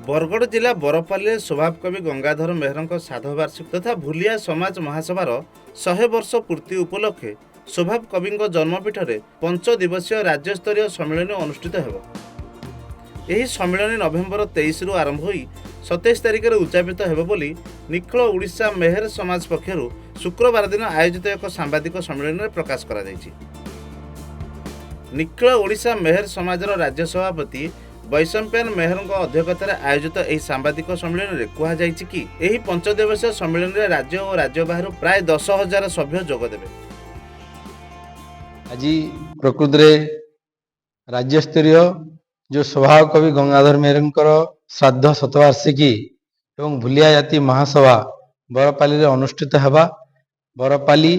बरगढ़ जिला बरपाली स्वभाव कवि गंगाधर मेहर साधवार्षिक तथा भूलिया समाज महासभार 100 वर्ष पूर्ति उपलक्षे स्वभाव कवि जन्मपीठ में 5 दिवसीय राज्यस्तरीय सम्मिलन अनुष्ठित हो। यह सम्मिलन नवेम्बर 23 रु आरंभ हो 27 तारिख में उद्यापित हो निखिल ओडिशा मेहर समाज पक्षर शुक्रवार दिन आयोजित एक सांबादिक सम्मिलन में प्रकाश करा जायछि। निखिल ओडिशा मेहर समाजर राज्य सभापति वैशंपायन मेहर अध्यक्षतार आयोजित यह सांबादिक सम्मिलन में कहुଯାଇଛି कि यह 5 दिवसीय सम्मिलन में राज्य और राज्य बाहर प्राय 10,000 सभ्य जोगदेवे। आज प्रकृत राज्यस्तरीय जो स्वभाव कवि गंगाधर मेहर श्राद्ध शतवार्षिकी एवं भूलिया जाति महासभा बरपाली रे अनुष्ठित हेबा बरपाली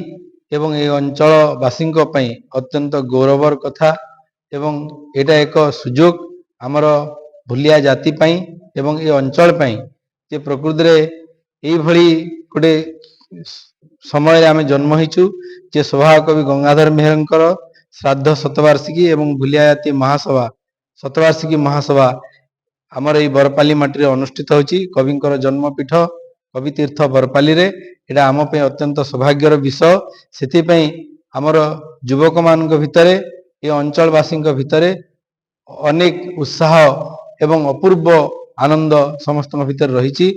एवं ए अंचलवासी अत्यंत गौरवर कथा एवं एटा एक सुजोग आमर भूलिया जाति पाई एवं ए अंचल पाई जे प्रकृत रे एई भली गोटे समय आम जन्म होइछु जे स्वभाव कवि गंगाधर मेहर श्राद्ध शतवार्षिकी एवं भूलिया जाति महासभा शतवार्षिकी महासभा आमर एई बरपाली माटी रे अनुष्ठित होछि। कविंकर जन्मपीठ कवि तीर्थ बरपाली रे एटा आम पे अत्यंत सौभाग्यर विषय। सेति पई आमर युवक मान भितरे ए अंचलवासी भितरे अनेक उत्साह एवं अपूर्व आनंद समस्त भीतर रही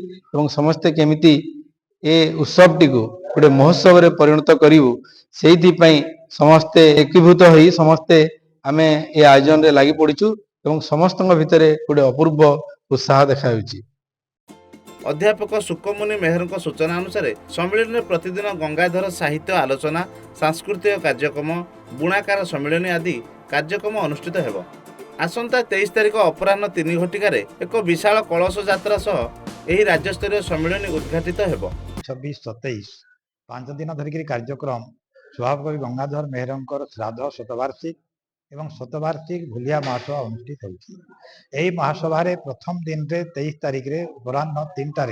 समस्ते केमिति ए उत्सव टी गोटे महोत्सव रे परिणत करूँ से समस्ते एकीभूत होई समस्ते आमे ए आयोजन रे लागि पड़ीचु एवं समस्त भितरे गोटे अपूर्व उत्साह देखा। अध्यापक सुकमुनि मेहर सूचना अनुसार सम्मेलन में प्रतिदिन गंगाधर साहित्य आलोचना सांस्कृतिक कार्यक्रम बुणाकार सम्मेलन आदि कार्यक्रम अनुष्ठित हो। आसंता 23 तारिख अपराह्न 3 घटिकार एक विशाल कलश यात्रा सह यह राज्यस्तरीय सम्मेलन उद्घाटित हो। 26-27 5 दिन धरिक कार्यक्रम स्वभाव कवि गंगाधर मेहर श्राद्ध शतवार्षिक एवं शतवार्षिक भूलिया महासभा अनुष्ठित होती। महासभा प्रथम दिन रे 23 तारिख रे अपराह्न 3टार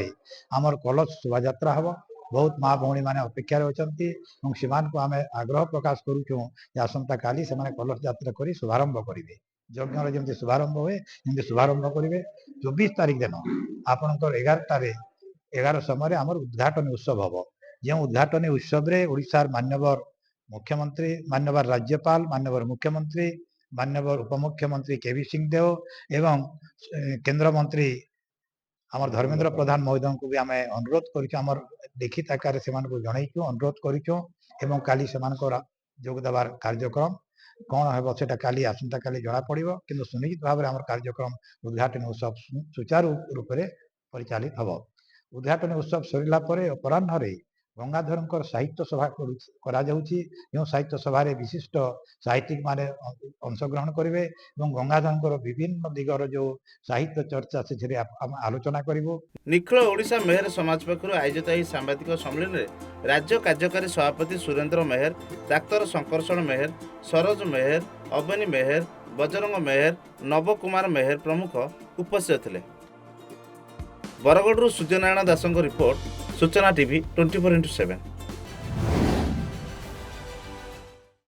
आमर कलश शोभा यात्रा हम। बहुत माँ भौणी मैंने अपेक्षा अच्छी से आम आग्रह प्रकाश करुँ आसंता काली से कलश यात्रा कर शुभारंभ करेंगे। यज्ञ जमी शुभारंभ हुए जमी शुभारंभ करेंगे। 24 तारिख दिन आपणकर 11 समय आम उद्घाटन उत्सव हम। जो उद्घाटन उत्सव रे ओडिशार मान्यवर मुख्यमंत्री मान्यवर राज्यपाल मान्यवर मुख्यमंत्री मान्यवर उपमुख्यमंत्री केवी सिंहदेव एवं केंद्र मंत्री आमर धर्मेंद्र प्रधान महोदय को भी आम अनुरोध कर लिखित आकार से जनईचु अनुरोध करूँ काली से जोगदेवार कार्यक्रम कौन हे से काली आसंता काली जना पड़ो कि सुनिश्चित भाव में आम कार्यक्रम उद्घाटन उत्सव सुचारू रूप से परिचालित हम। उद्घाटन उत्सव सरला अपराह्न गंगाधर साहित्य सभा जो साहित्य सभा विशिष्ट साहित्यिक माने अंशग्रहण करेंगे और गंगाधर विभिन्न दिगर जो साहित्य चर्चा से आलोचना करूँ। निखिल ओडिशा मेहर समाज पक्षर आयोजित यह सांबादिक सम्मेलन में राज्य कार्यकारी सभापति सुरेंद्र मेहर डाक्तर शंकरषण मेहर सरोज मेहर अबनी मेहर बजरंग मेहर नव कुमार मेहर प्रमुख उपस्थित थे। बरगढ़ सूर्यनारायण दास रिपोर्ट सूचना टीवी 24x7।